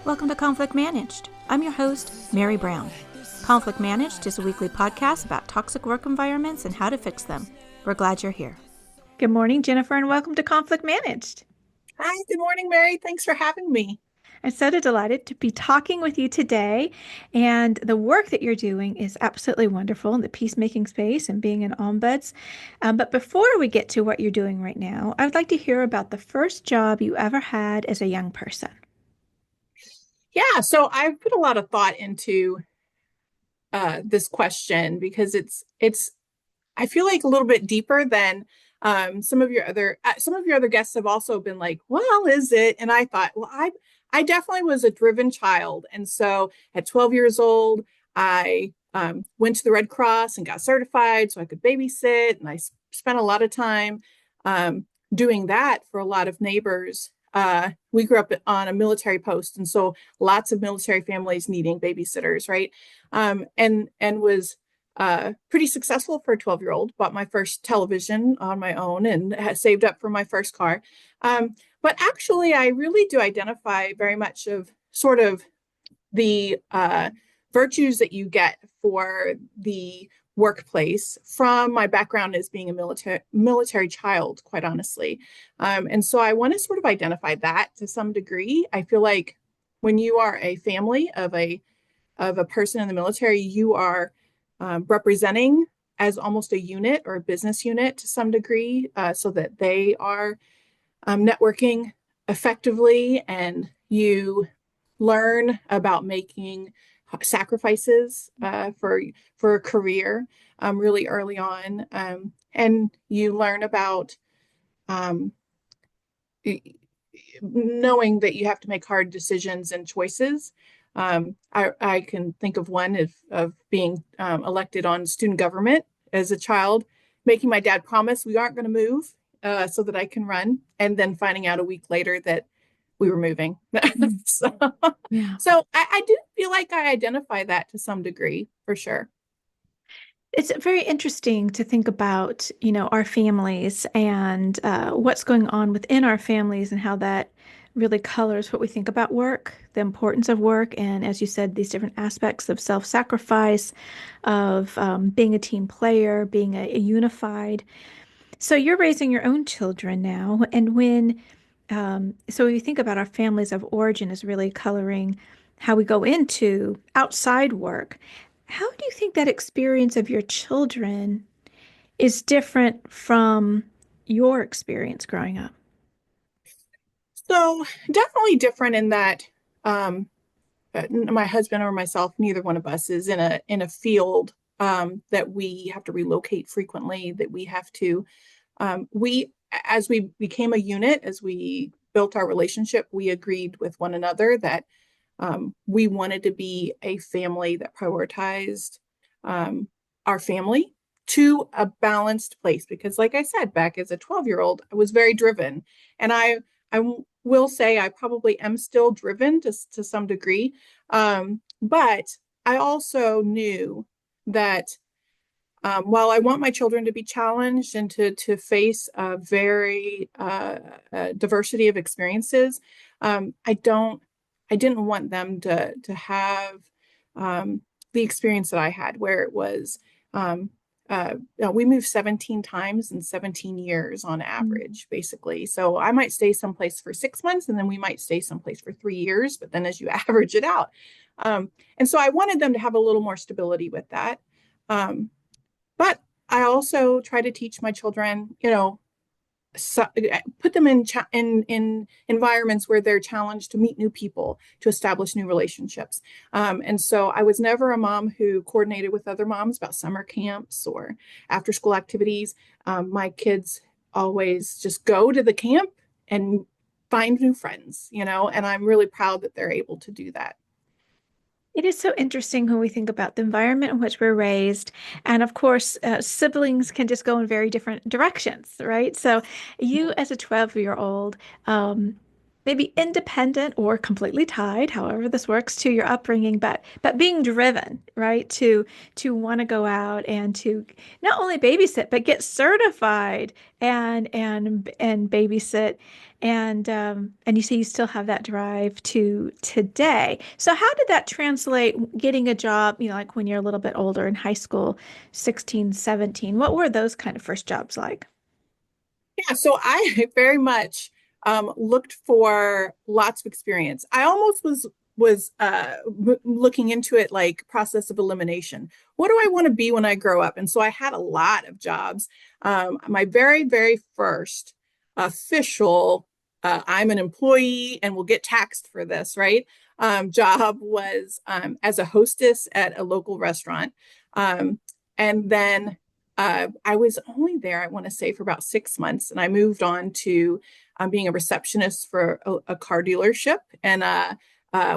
Welcome to Conflict Managed. I'm your host, Mary Brown. Conflict Managed is a weekly podcast about toxic work environments and how to fix them. We're glad you're here. Good morning, Jennifer, and welcome to Conflict Managed. Hi, good morning, Mary. Thanks for having me. I'm so delighted to be talking with you today. And the work that you're doing is absolutely wonderful in the peacemaking space and being an ombuds. But before we get to what you're doing right now, I'd like to hear about the first job you ever had as a young person. Yeah, so I've put a lot of thought into this question because it's I feel like a little bit deeper than some of your other guests have also been like, well, is it? And I thought, well, I definitely was a driven child, and so at 12 years old, I went to the Red Cross and got certified so I could babysit, and I spent a lot of time doing that for a lot of neighbors. We grew up on a military post, and so lots of military families needing babysitters, right? And was pretty successful for a 12-year-old. Bought my first television on my own and had saved up for my first car. But actually, I really do identify very much of sort of the virtues that you get for the workplace from my background as being a military child, quite honestly. And so I want to sort of identify that to some degree. I feel like when you are a family of a person in the military, you are representing as almost a unit or a business unit to some degree, so that they are networking effectively, and you learn about making sacrifices for a career really early on, and you learn about um, knowing that you have to make hard decisions and choices. I can think of one of being elected on student government as a child, making my dad promise we aren't going to move so that I can run, and then finding out a week later that we were moving. so Yeah. so I do feel like I identify that to some degree for sure. It's very interesting to think about, our families and what's going on within our families and how that really colors what we think about work, the importance of work, and as you said, these different aspects of self-sacrifice, of being a team player, being a unified. So you're raising your own children now, and so you think about our families of origin is really coloring how we go into outside work. How do you think that experience of your children is different from your experience growing up? So definitely different in that my husband or myself, neither one of us is in a field that we have to relocate frequently, that we have to we as we became a unit, as we built our relationship, we agreed with one another that we wanted to be a family that prioritized our family to a balanced place. Because, like I said, back as a 12-year-old, I was very driven, and I will say I probably am still driven to some degree, but I also knew that while I want my children to be challenged and to face a very diversity of experiences, I didn't want them to have the experience that I had, where it was we moved 17 times in 17 years on average, basically. So I might stay someplace for 6 months, and then we might stay someplace for 3 years. But then as you average it out, and so I wanted them to have a little more stability with that. Um, but I also try to teach my children, put them in environments where they're challenged to meet new people, to establish new relationships. And so I was never a mom who coordinated with other moms about summer camps or after school activities. My kids always just go to the camp and find new friends, and I'm really proud that they're able to do that. It is so interesting when we think about the environment in which we're raised. And of course, siblings can just go in very different directions, right? So you as a 12-year-old, maybe independent or completely tied, however this works, to your upbringing, but being driven, right? To want to go out and to not only babysit, but get certified and babysit. And you say you still have that drive to today. So how did that translate getting a job, like when you're a little bit older in high school, 16, 17? What were those kind of first jobs like? Yeah, so I very much looked for lots of experience. I almost was looking into it like process of elimination. What do I want to be when I grow up? And so I had a lot of jobs. My very first official, I'm an employee and will get taxed for this, right? Job was as a hostess at a local restaurant. Um, and then I was only there, I want to say, for about 6 months, and I moved on to being a receptionist for a car dealership and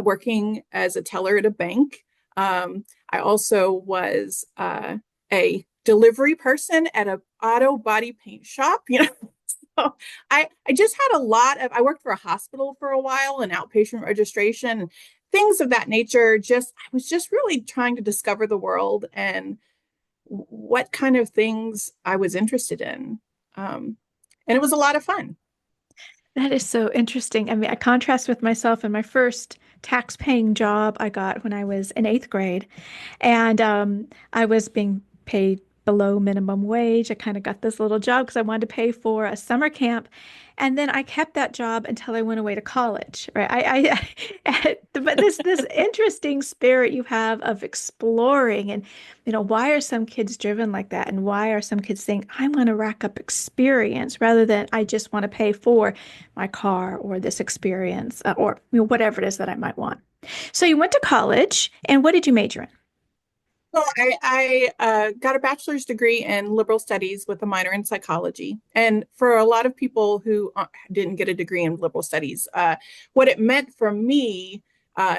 working as a teller at a bank. I also was a delivery person at an auto body paint shop. So I just had a lot of. I worked for a hospital for a while in outpatient registration, things of that nature. Just I was just really trying to discover the world and what kind of things I was interested in. And it was a lot of fun. That is so interesting. I mean, I contrast with myself in my first tax-paying job I got when I was in eighth grade. And I was being paid below minimum wage. I kind of got this little job because I wanted to pay for a summer camp. And then I kept that job until I went away to college, right? But this interesting spirit you have of exploring, and why are some kids driven like that, and why are some kids saying I'm going to rack up experience rather than I just want to pay for my car or this experience or whatever it is that I might want. So you went to college, and what did you major in? So I got a bachelor's degree in liberal studies with a minor in psychology. And for a lot of people who didn't get a degree in liberal studies, what it meant for me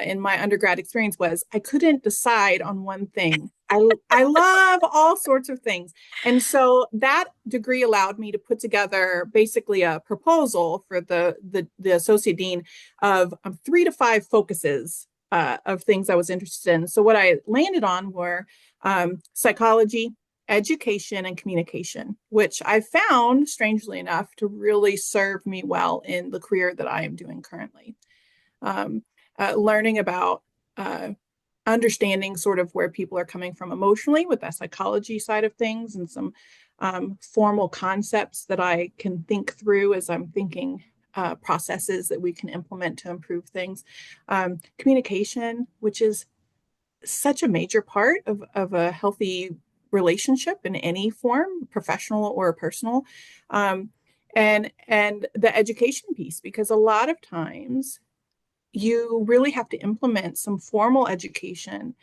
in my undergrad experience was I couldn't decide on one thing. I love all sorts of things. And so that degree allowed me to put together basically a proposal for the associate dean of 3 to 5 focuses of things I was interested in. So what I landed on were psychology, education, and communication, which I found, strangely enough, to really serve me well in the career that I am doing currently. Um, Learning about understanding sort of where people are coming from emotionally with that psychology side of things and some formal concepts that I can think through as I'm thinking processes that we can implement to improve things. Communication, which is such a major part of a healthy relationship in any form, professional or personal. Um, and the education piece, because a lot of times you really have to implement some formal education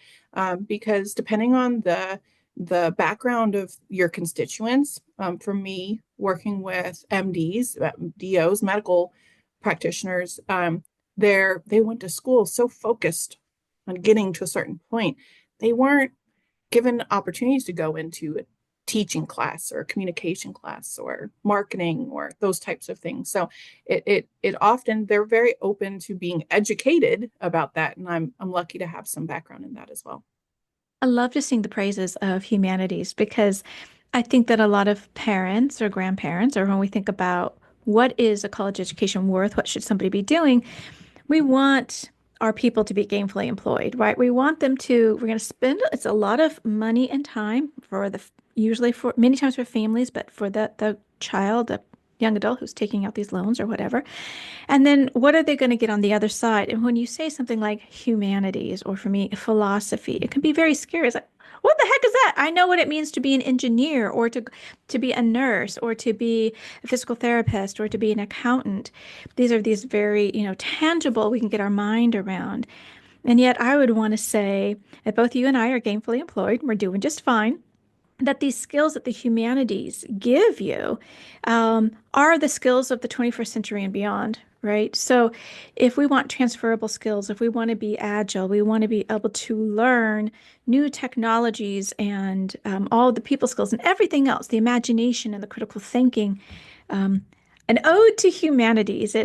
because depending on the background of your constituents, for me, working with MDs, DOs, medical practitioners, they went to school so focused on getting to a certain point, they weren't given opportunities to go into a teaching class or a communication class or marketing or those types of things. So it often they're very open to being educated about that, and I'm lucky to have some background in that as well. I love to sing the praises of humanities because I think that a lot of parents or grandparents, or when we think about what is a college education worth, what should somebody be doing, we want our people to be gainfully employed, right? We want them to, we're going to spend, it's a lot of money and time for usually for many times for families, but for the child, the young adult who's taking out these loans or whatever. And then what are they going to get on the other side? And when you say something like humanities or for me, philosophy, it can be very scary. It's like, what the heck is that? I know what it means to be an engineer or to be a nurse or to be a physical therapist or to be an accountant. These are these very, tangible we can get our mind around. And yet I would want to say that both you and I are gainfully employed. We're doing just fine, that these skills that the humanities give you are the skills of the 21st century and beyond, right? So if we want transferable skills, if we want to be agile, we want to be able to learn new technologies and all the people skills and everything else, the imagination and the critical thinking, um, an ode to humanities.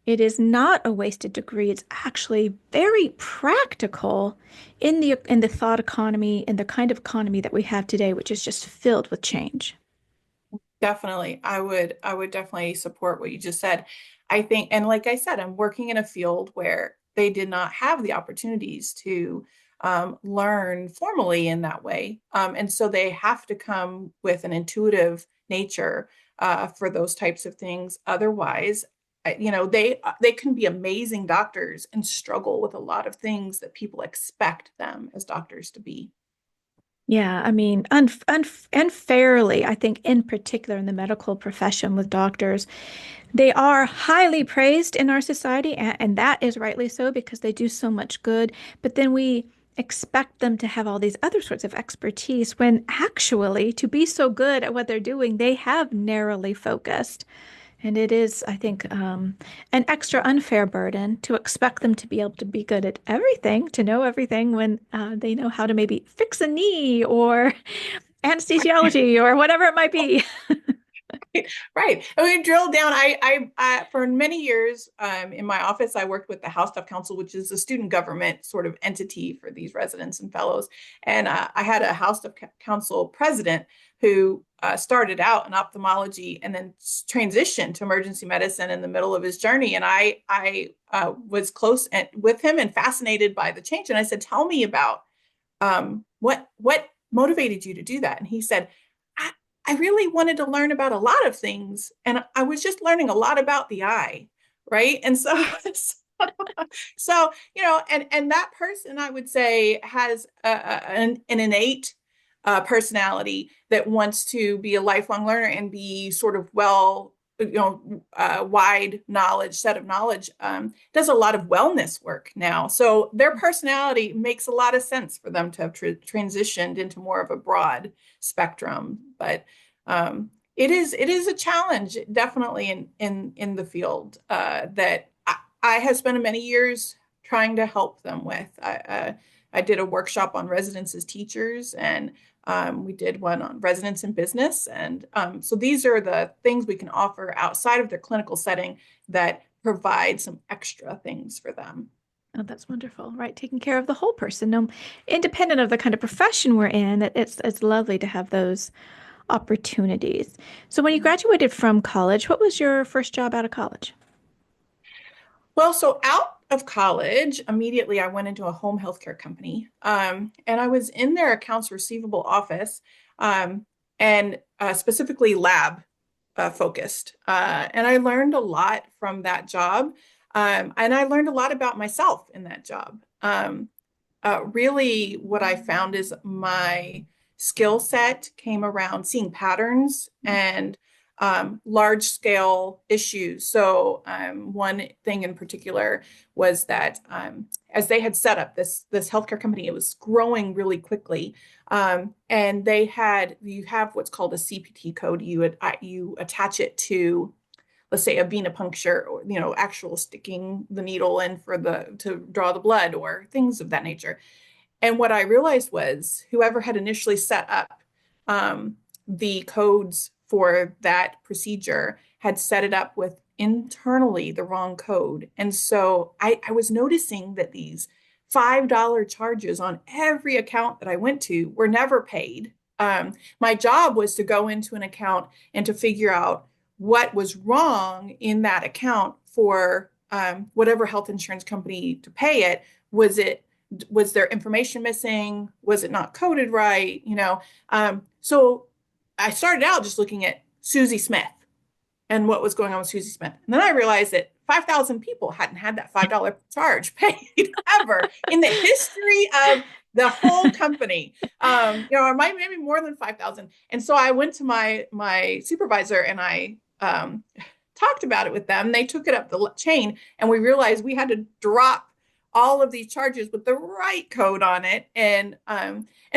It is not a wasted degree. It's actually very practical in the thought economy and the kind of economy that we have today, which is just filled with change. Definitely. I would definitely support what you just said. I think, and like I said, I'm working in a field where they did not have the opportunities to learn formally in that way. And so they have to come with an intuitive nature for those types of things. Otherwise, they can be amazing doctors and struggle with a lot of things that people expect them as doctors to be. Yeah, I mean, unfairly, I think in particular in the medical profession with doctors, they are highly praised in our society, and that is rightly so because they do so much good. But then we expect them to have all these other sorts of expertise when actually, to be so good at what they're doing, they have narrowly focused. And it is, I think, an extra unfair burden to expect them to be able to be good at everything, to know everything when they know how to maybe fix a knee or anesthesiology or whatever it might be. Right. And we drill down. For many years in my office, I worked with the House Staff Council, which is a student government sort of entity for these residents and fellows. And I had a House Staff Council president who started out in ophthalmology and then transitioned to emergency medicine in the middle of his journey. And I was close with him and fascinated by the change. And I said, "Tell me about what motivated you to do that?" And he said, I really wanted to learn about a lot of things, and I was just learning a lot about the eye, right? And so, so and that person, I would say, has an innate personality that wants to be a lifelong learner and be sort of wide knowledge set of knowledge. Does a lot of wellness work now, so their personality makes a lot of sense for them to have transitioned into more of a broad spectrum. But it is a challenge, definitely in the field that I have spent many years trying to help them with. I did a workshop on residents as teachers, and we did one on residents in business. And so these are the things we can offer outside of their clinical setting that provide some extra things for them. Oh, that's wonderful, right? Taking care of the whole person, no, independent of the kind of profession we're in. It's lovely to have those opportunities. So, when you graduated from college, what was your first job out of college? Well, so out of college, immediately I went into a home healthcare company, and I was in their accounts receivable office, and specifically lab focused. And I learned a lot from that job, and I learned a lot about myself in that job. Really, what I found is my skill set came around seeing patterns and large scale issues. So one thing in particular was that as they had set up this healthcare company, it was growing really quickly, and you have what's called a CPT code. You attach it to, let's say, a venipuncture, or actual sticking the needle in for the to draw the blood or things of that nature. And what I realized was whoever had initially set up the codes for that procedure had set it up with internally the wrong code. And so I was noticing that these $5 charges on every account that I went to were never paid. My job was to go into an account and to figure out what was wrong in that account for whatever health insurance company to pay it. Was there information missing? Was it not coded right? So I started out just looking at Susie Smith and what was going on with Susie Smith. And then I realized that 5,000 people hadn't had that $5 charge paid ever in the history of the whole company. Or maybe more than 5,000. And so I went to my supervisor and I talked about it with them. They took it up the chain, and we realized we had to drop all of these charges with the right code on it. And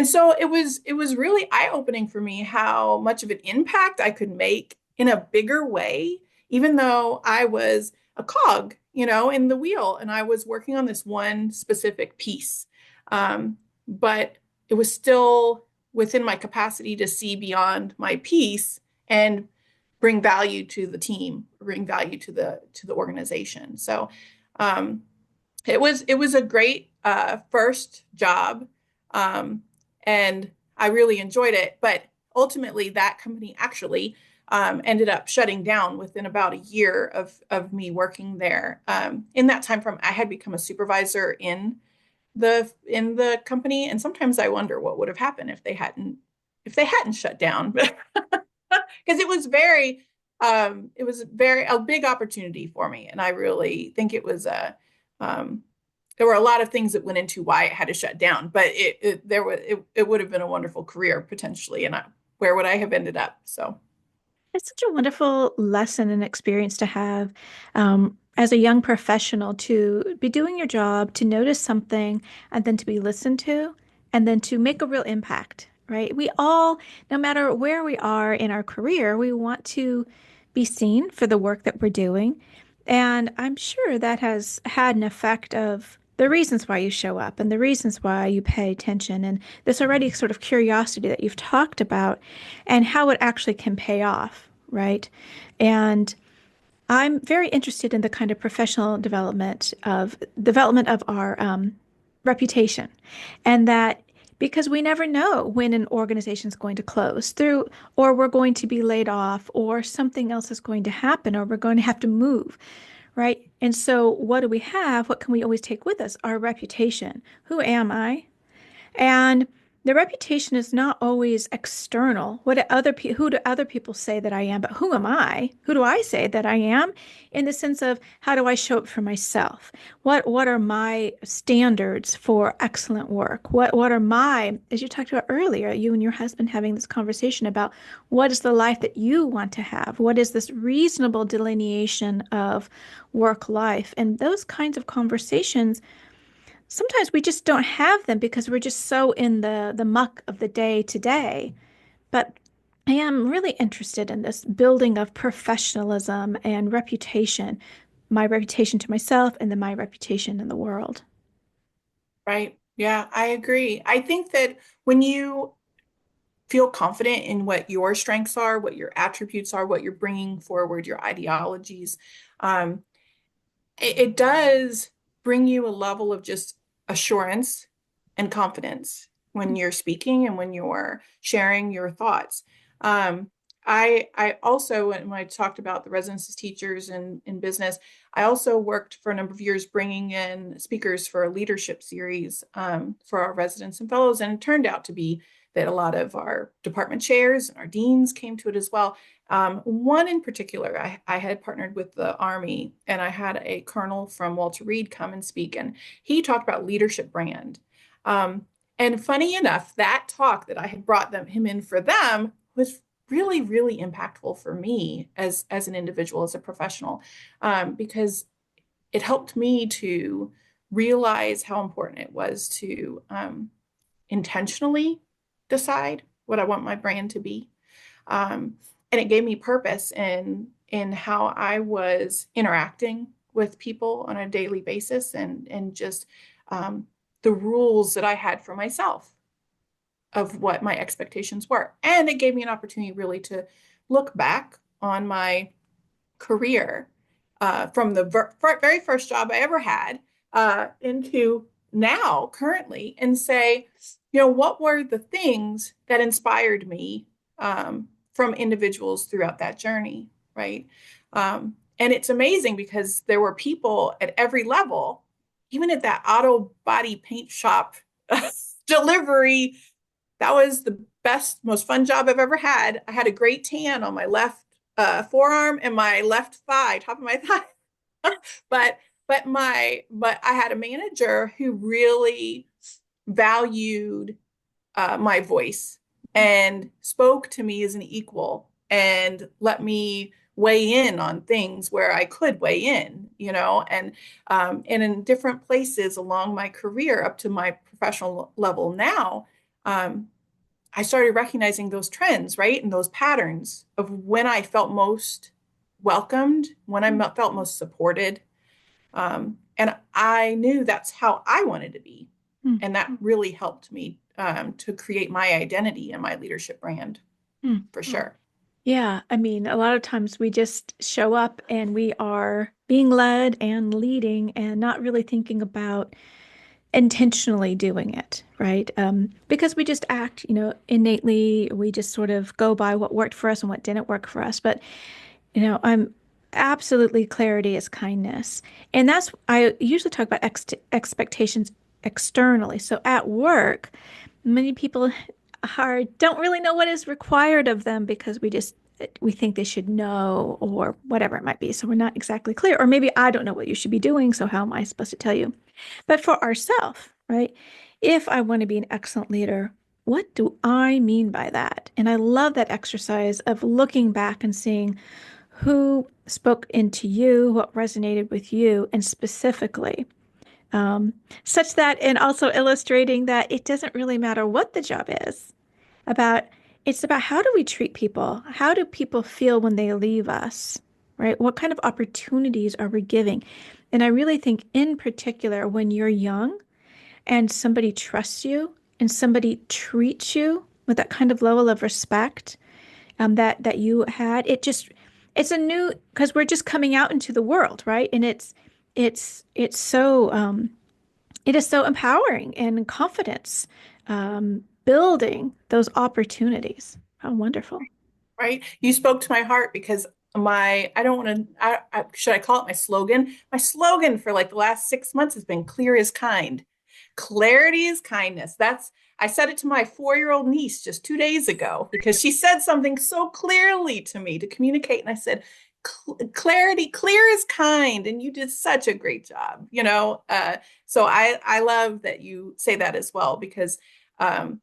so it was really eye-opening for me how much of an impact I could make in a bigger way, even though I was a cog, in the wheel, and I was working on this one specific piece. But it was still within my capacity to see beyond my piece and bring value to the team, bring value to the organization. So um, it was a great first job, um, and I really enjoyed it. But ultimately, that company actually ended up shutting down within about a year of me working there. In that time frame, I had become a supervisor in the company, and sometimes I wonder what would have happened if they hadn't shut down. Because it was very a big opportunity for me, and I really think it was a there were a lot of things that went into why it had to shut down, but it would have been a wonderful career potentially, and where would I have ended up? So It's such a wonderful lesson and experience to have as a young professional to be doing your job, to notice something, and then to be listened to, and then to make a real impact, right? We all, no matter where we are in our career, we want to be seen for the work that we're doing. And I'm sure that has had an effect of the reasons why you show up and the reasons why you pay attention and this already sort of curiosity that you've talked about and how it actually can pay off, right? And I'm very interested in the kind of professional development of our reputation, and that because we never know when an organization is going to close through, or we're going to be laid off, or something else is going to happen, or we're going to have to move, right? And so, what do we have? What can we always take with us? Our reputation. Who am I? And the reputation is not always external. Who do other people say that I am? But who am I? Who do I say that I am? In the sense of how do I show up for myself? What are my standards for excellent work? What are my, as you talked about earlier, you and your husband having this conversation about what is the life that you want to have? What is this reasonable delineation of work life? And those kinds of conversations sometimes we just don't have them because we're just so in the muck of the day to day. But I am really interested in this building of professionalism and reputation, my reputation to myself and then my reputation in the world. right, yeah, I agree. I think that when you feel confident in what your strengths are, what your attributes are, what you're bringing forward, your ideologies, um, it does bring you a level of just assurance and confidence when you're speaking and when you're sharing your thoughts. Um, I also, when I talked about the residency teachers in business, I also worked for a number of years bringing in speakers for a leadership series for our residents and fellows. And it turned out to be that a lot of our department chairs and our deans came to it as well. One in particular, I had partnered with the Army, and I had a colonel from Walter Reed come and speak, and he talked about leadership brand. Um, and funny enough, that talk that I had brought him in for them was really, really impactful for me as an individual, as a professional, because it helped me to realize how important it was to intentionally decide what I want my brand to be. Um, and it gave me purpose in how I was interacting with people on a daily basis, and just the rules that I had for myself of what my expectations were. And it gave me an opportunity really to look back on my career from the very first job I ever had into now, currently, and say, what were the things that inspired me from individuals throughout that journey, right? And it's amazing because there were people at every level, even at that auto body paint shop delivery. That was the best, most fun job I've ever had. I had a great tan on my left forearm and my left thigh, top of my thigh. but but I had a manager who really valued my voice and spoke to me as an equal and let me weigh in on things where I could weigh in, and in different places along my career up to my professional level now. I started recognizing those trends, right? And those patterns of when I felt most welcomed, when I felt most supported. And I knew that's how I wanted to be. Mm, And that really helped me to create my identity and my leadership brand mm. for sure. Yeah, I mean, a lot of times we just show up and we are being led and leading and not really thinking about intentionally doing it, right? Because we just act, innately, we just sort of go by what worked for us and what didn't work for us. But, I'm absolutely clarity is kindness. And I usually talk about expectations externally. So at work, many people don't really know what is required of them because we think they should know or whatever it might be. So we're not exactly clear. Or maybe I don't know what you should be doing. So how am I supposed to tell you? But for ourselves, right? If I want to be an excellent leader, what do I mean by that? And I love that exercise of looking back and seeing who spoke into you, what resonated with you, and specifically, um, such that, and also illustrating that it doesn't really matter what the job is about. It's about how do we treat people? How do people feel when they leave us, right? What kind of opportunities are we giving? And I really think, in particular, when you're young and somebody trusts you and somebody treats you with that kind of level of respect that you had, it's a new because we're just coming out into the world, right? And it's so it is so empowering and confidence building those opportunities. How wonderful. Right? You spoke to my heart because I don't want to, should I call it my slogan? My slogan for like the last 6 months has been clear is kind. Clarity is kindness. I said it to my 4-year-old niece just 2 days ago because she said something so clearly to me to communicate. And I said, clarity, clear is kind. And you did such a great job, you know? So I love that you say that as well because um,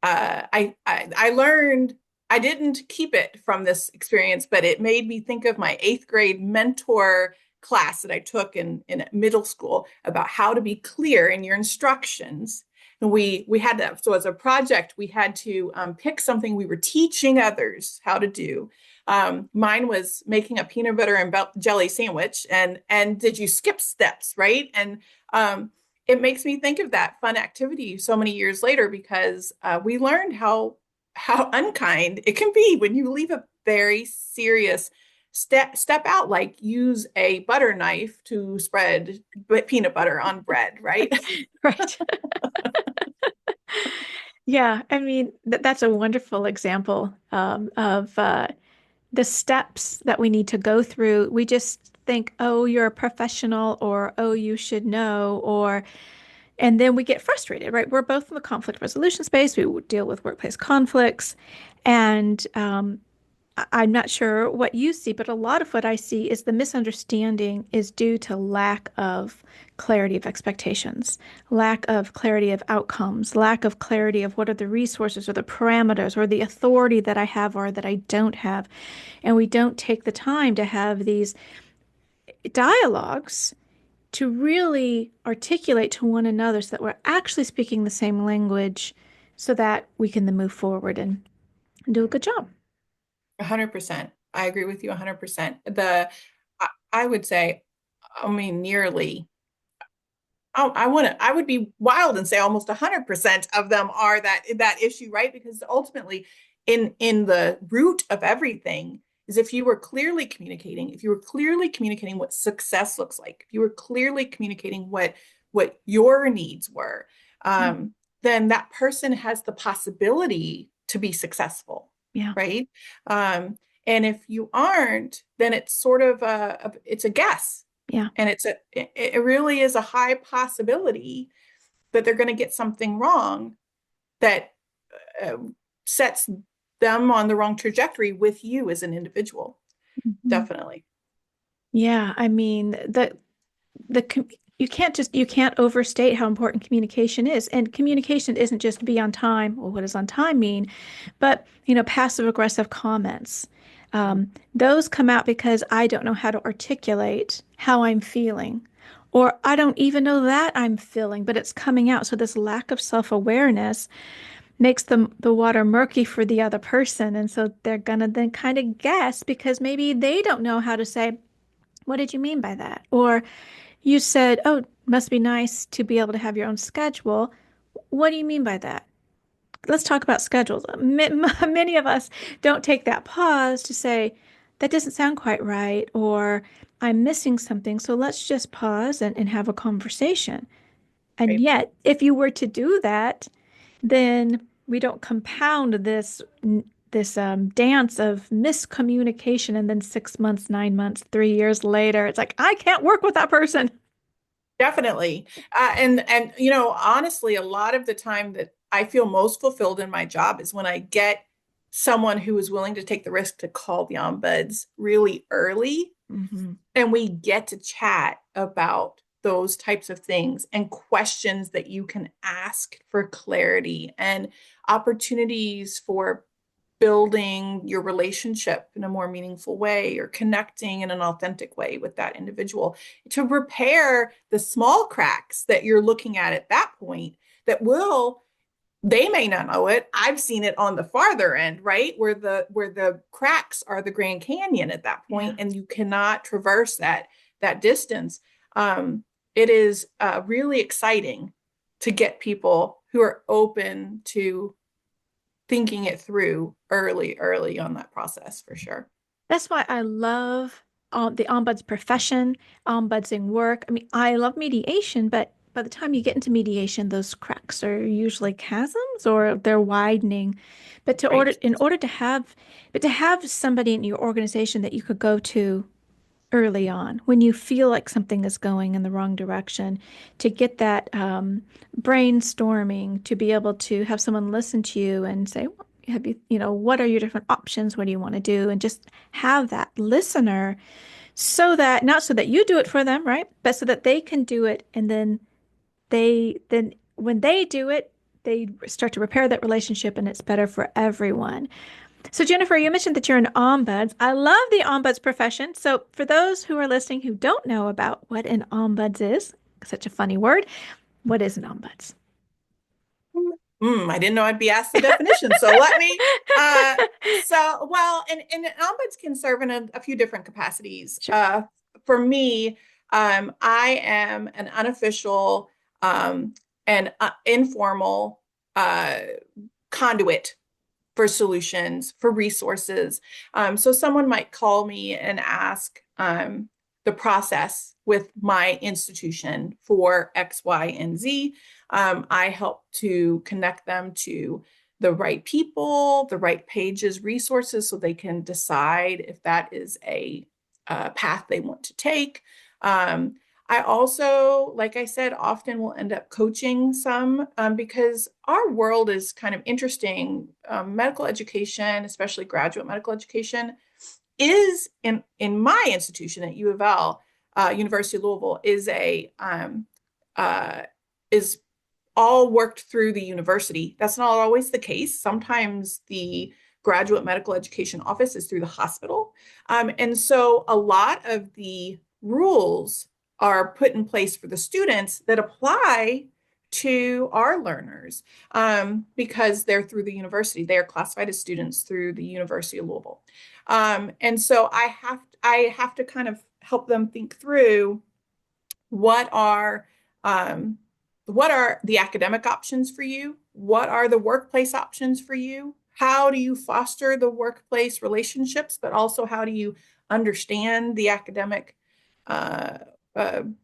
I learned I didn't keep it from this experience, but it made me think of my 8th grade mentor class that I took in middle school about how to be clear in your instructions. And we had that. So as a project, we had to pick something we were teaching others how to do. Mine was making a peanut butter and jelly sandwich. And did you skip steps, right? And it makes me think of that fun activity so many years later because we learned how unkind it can be when you leave a very serious step out, like use a butter knife to spread peanut butter on bread, right? Right. Yeah, I mean, that's a wonderful example of the steps that we need to go through. We just think, oh, you're a professional, or oh, you should know, and then we get frustrated, right? We're both in the conflict resolution space. We deal with workplace conflicts. And I'm not sure what you see, but a lot of what I see is the misunderstanding is due to lack of clarity of expectations, lack of clarity of outcomes, lack of clarity of what are the resources or the parameters or the authority that I have or that I don't have. And we don't take the time to have these dialogues to really articulate to one another so that we're actually speaking the same language so that we can then move forward and do a good job. 100%. I agree with you 100%. I would say, I mean, nearly. I would be wild and say almost 100% of them are that issue, right? Because ultimately, in the root of everything is if you were clearly communicating, if you were clearly communicating what success looks like, if you were clearly communicating what your needs were, Mm. then that person has the possibility to be successful, Yeah. right? And if you aren't, then it's sort of it's a guess, Yeah. and it really is a high possibility that they're going to get something wrong that uh, sets them on the wrong trajectory with you as an individual. Mhm. Definitely. Yeah, I mean, the you can't overstate how important communication is. And communication isn't just be on time. Well, what does on time mean? But, passive aggressive comments. Those come out because I don't know how to articulate how I'm feeling, or I don't even know that I'm feeling, but it's coming out. So this lack of self-awareness makes the water murky for the other person. And so they're gonna then kind of guess because maybe they don't know how to say, what did you mean by that? Or you said, oh, must be nice to be able to have your own schedule. What do you mean by that? let's talk about schedules. Many of us don't take that pause to say, that doesn't sound quite right, or I'm missing something. So let's just pause and have a conversation. And Right. yet, if you were to do that, then we don't compound this dance of miscommunication, and then 6 months, 9 months, 3 years later, it's like I can't work with that person. Definitely. And honestly, a lot of the time that I feel most fulfilled in my job is when I get someone who is willing to take the risk to call the ombuds really early, Hmm. and we get to chat about those types of things and questions that you can ask for clarity and opportunities for building your relationship in a more meaningful way or connecting in an authentic way with that individual to repair the small cracks that you're looking at that point that will they may not know it. I've seen it on the farther end, right? Where the cracks are the Grand Canyon at that Yeah. point, and you cannot traverse that distance. It is really exciting to get people who are open to thinking it through early on that process for sure. That's why I love the ombuds profession, ombudsing work. I mean, I love mediation, but by the time you get into mediation, those cracks are usually chasms or they're widening. But Right. in order to have, but to have somebody in your organization that you could go to early on when you feel like something is going in the wrong direction, to get that brainstorming, to be able to have someone listen to you and say, well, have you, what are your different options? What do you want to do? And just have that listener so that not so that you do it for them, right? But so that they can do it. And then when they do it, they start to repair that relationship and it's better for everyone. So, Jennifer, you mentioned that you're an ombuds. I love the ombuds profession. So, for those who are listening who don't know about what an ombuds is, such a funny word, what is an ombuds? I didn't know I'd be asked the definition. So let me. And ombuds can serve in a few different capacities. Sure. For me, I am an unofficial and informal uh, conduit for solutions, for resources. So someone might call me and ask the process with my institution for X, Y, and Z. I help to connect them to the right people, the right pages, resources, so they can decide if that is a path they want to take. Um, I also, like I said, often will end up coaching some because our world is kind of interesting. Medical education, especially graduate medical education, is in my institution at U of L, University of Louisville, uh, is all worked through the university. That's not always the case. Sometimes the graduate medical education office is through the hospital. And so a lot of the rules are put in place for the students that apply to our learners because they're through the university. They are classified as students through the University of Louisville. And so I have to kind of help them think through what are um, what are the academic options for you? What are the workplace options for you? How do you foster the workplace relationships, but also how do you understand the academic uh,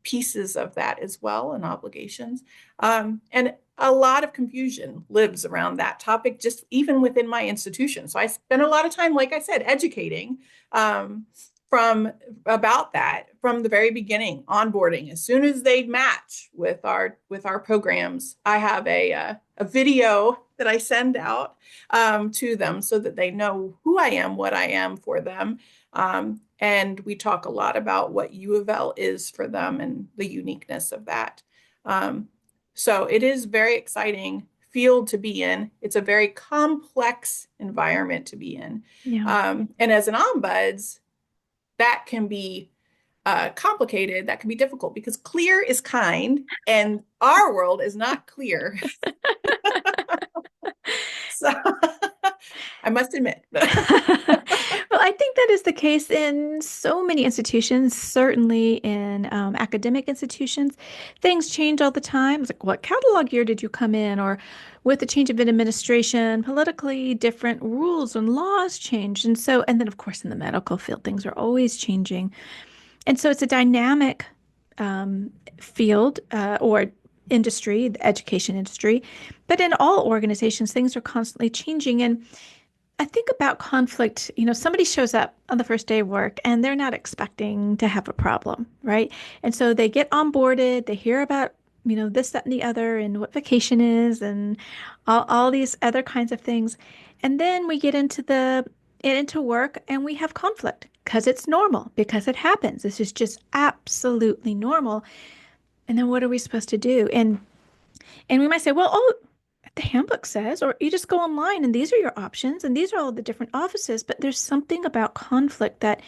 pieces of that as well and obligations? And a lot of confusion lives around that topic, just even within my institution. So I spend a lot of time, like I said, educating um, from about that from the very beginning, onboarding. As soon as they match with our programs, I have a video that I send out to them so that they know who I am, what I am for them. And we talk a lot about what U of L is for them and the uniqueness of that. Um, so it is very exciting field to be in. It's a very complex environment to be in. Yeah. And as an ombuds, that can be complicated, that can be difficult because clear is kind, and our world is not clear. So, I must admit. Well, I think that is the case in so many institutions, certainly in academic institutions. Things change all the time. It's like, what catalog year did you come in? Or with the change of administration, politically different rules and laws changed. And so, and then of course in the medical field, things are always changing. And so it's a dynamic field or industry, the education industry. But in all organizations, things are constantly changing. And I think about conflict, somebody shows up on the first day of work and they're not expecting to have a problem, right? And so they get onboarded, they hear about, this, that, and the other, and what vacation is, and all these other kinds of things. And then we get into work and we have conflict because it's normal, because it happens. This is just absolutely normal. And then what are we supposed to do? And we might say, well, oh, the handbook says, or you just go online and these are your options and these are all the different offices. But there's something about conflict that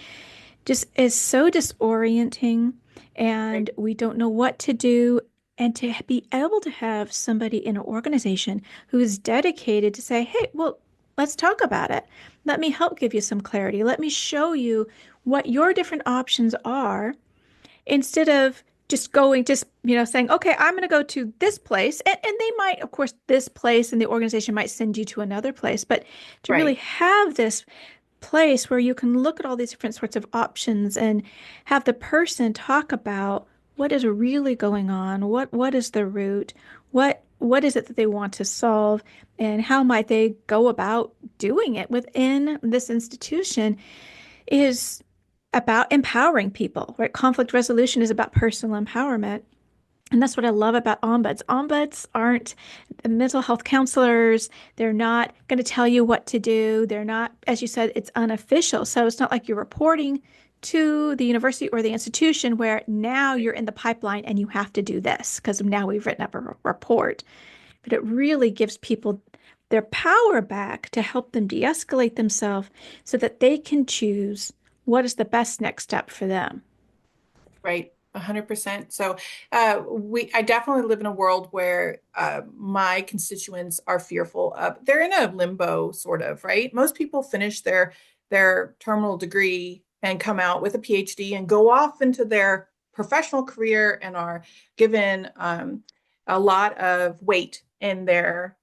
just is so disorienting and Right, we don't know what to do. And to be able to have somebody in an organization who is dedicated to say, hey, well, let's talk about it. Let me help give you some clarity. Let me show you what your different options are instead of saying, okay, I'm going to go to this place. And they might, of course, this place and the organization might send you to another place, but to really right, have this place where you can look at all these different sorts of options and have the person talk about what is really going on, what is the root, what is it that they want to solve, and how might they go about doing it within this institution is about empowering people, right? Conflict resolution is about personal empowerment. And that's what I love about ombuds. Ombuds aren't mental health counselors. They're not going to tell you what to do. They're not, as you said, it's unofficial. So it's not like you're reporting to the university or the institution where now you're in the pipeline and you have to do this because now we've written up a report. But it really gives people their power back to help them de-escalate themselves so that they can choose what is the best next step for them. right. 100%. So, I definitely live in a world where my constituents are fearful of, they're in a limbo sort of, right? Most people finish their terminal degree and come out with a PhD and go off into their professional career and are given a lot of weight in their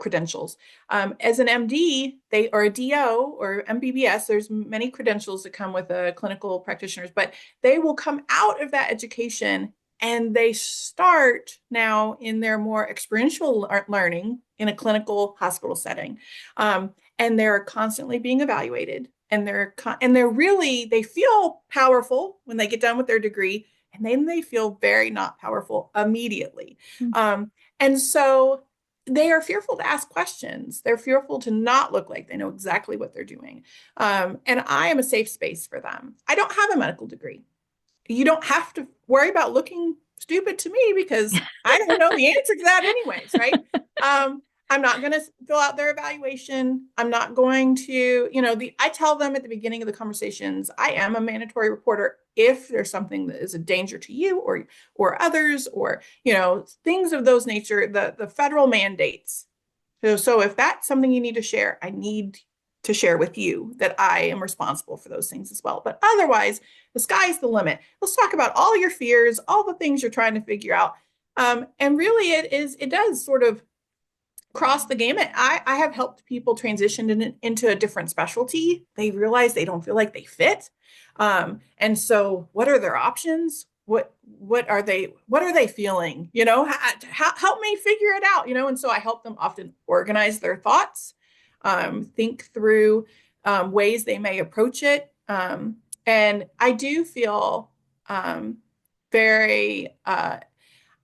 credentials. As an MD, they or a DO or MBBS, there's many credentials that come with clinical practitioners, but they will come out of that education and they start now in their more experiential learning in a clinical hospital setting, and they're constantly being evaluated. And they're really they feel powerful when they get done with their degree, and then they feel very not powerful immediately. And so they are fearful to ask questions. They're fearful to not look like they know exactly what they're doing. And I am a safe space for them. I don't have a medical degree. You don't have to worry about looking stupid to me because I don't know the answer to that anyways, right? I'm not going to fill out their evaluation. I'm not going to, I tell them at the beginning of the conversations, I am a mandatory reporter if there's something that is a danger to you or others or, things of those nature, the federal mandates. So if that's something you need to share, I need to share with you that I am responsible for those things as well. But otherwise, the sky's the limit. Let's talk about all your fears, all the things you're trying to figure out. And really it does sort of cross the gamut. I have helped people transition into a different specialty. They realize they don't feel like they fit. And so what are their options? What are they feeling? Help me figure it out, and so I help them often organize their thoughts, think through ways they may approach it. And very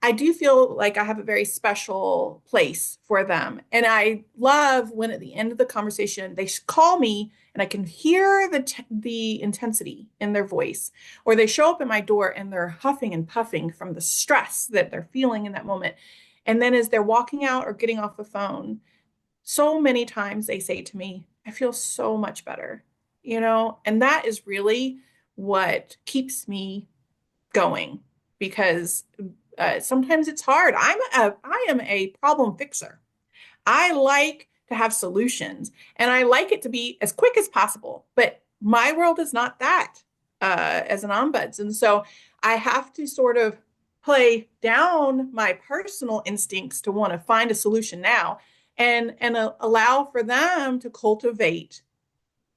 I do feel like I have a very special place for them. And I love when at the end of the conversation, they call me and I can hear the intensity in their voice, or they show up at my door and they're huffing and puffing from the stress that they're feeling in that moment. And then as they're walking out or getting off the phone, so many times they say to me, I feel so much better, and that is really what keeps me going because sometimes it's hard. I am a problem fixer. I like to have solutions. And I like it to be as quick as possible. But my world is not that as an ombuds. And so I have to sort of play down my personal instincts to want to find a solution now and allow for them to cultivate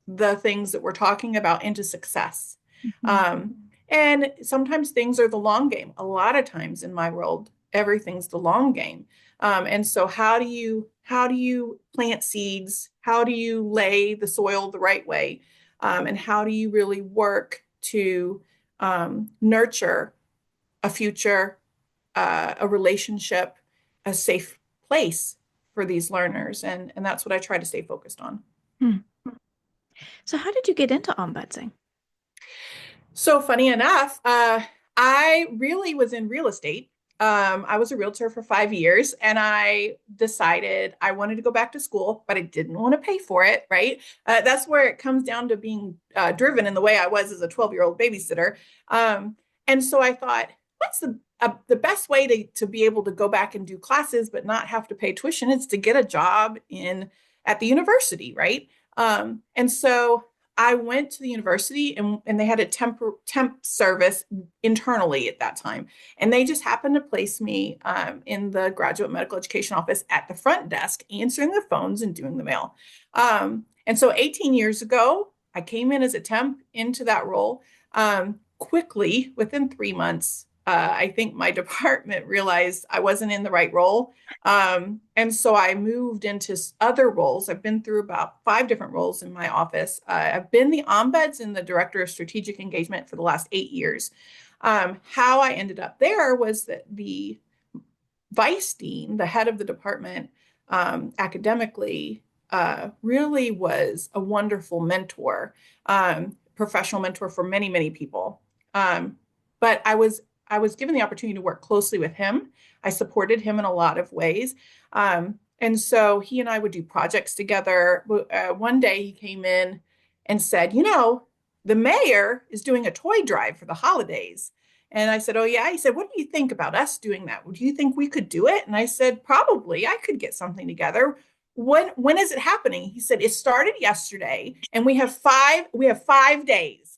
the things that we're talking about into success. Mhm. Um, and sometimes things are the long game. A lot of times in my world, everything's the long game. And so how do you plant seeds? How do you lay the soil the right way? And how do you really work to nurture a future, a relationship, a safe place for these learners? And that's what I try to stay focused on. Hmm. So how did you get into ombudsing? So funny enough, I really was in real estate. I was a realtor for 5 years, and I decided I wanted to go back to school, but I didn't want to pay for it, right? That's where it comes down to being driven in the way I was as a 12-year-old babysitter. And so I thought, what's the best way to be able to go back and do classes but not have to pay tuition is to get a job in at the university, right? And so I went to the university and they had a temp service internally at that time. And they just happened to place me in the graduate medical education office at the front desk, answering the phones and doing the mail. And so 18 years ago, I came in as a temp into that role. Quickly, within 3 months, I think my department realized I wasn't in the right role. And so I moved into other roles. I've been through about 5 different roles in my office. I've been the ombuds and the director of strategic engagement for the last 8 years. How I ended up there was that the vice dean, the head of the department, academically, really was a wonderful mentor, professional mentor for many, many people. Um, but I was given the opportunity to work closely with him. I supported him in a lot of ways. And so he and I would do projects together. One day he came in and said, the mayor is doing a toy drive for the holidays. And I said, oh, yeah. He said, what do you think about us doing that? Do you think we could do it? And I said, probably. I could get something together. When is it happening? He said, it started yesterday and we have 5 days.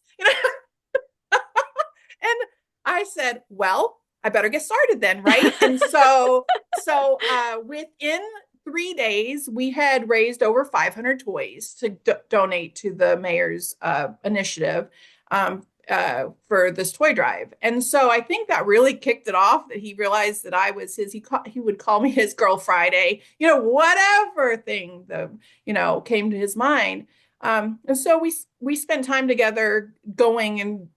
And I said, well, I better get started then, right? And so within 3 days, we had raised over 500 toys to donate to the mayor's initiative for this toy drive. And so I think that really kicked it off that he realized that I was he would call me his girl Friday, whatever thing came to his mind. And so we spent time together going and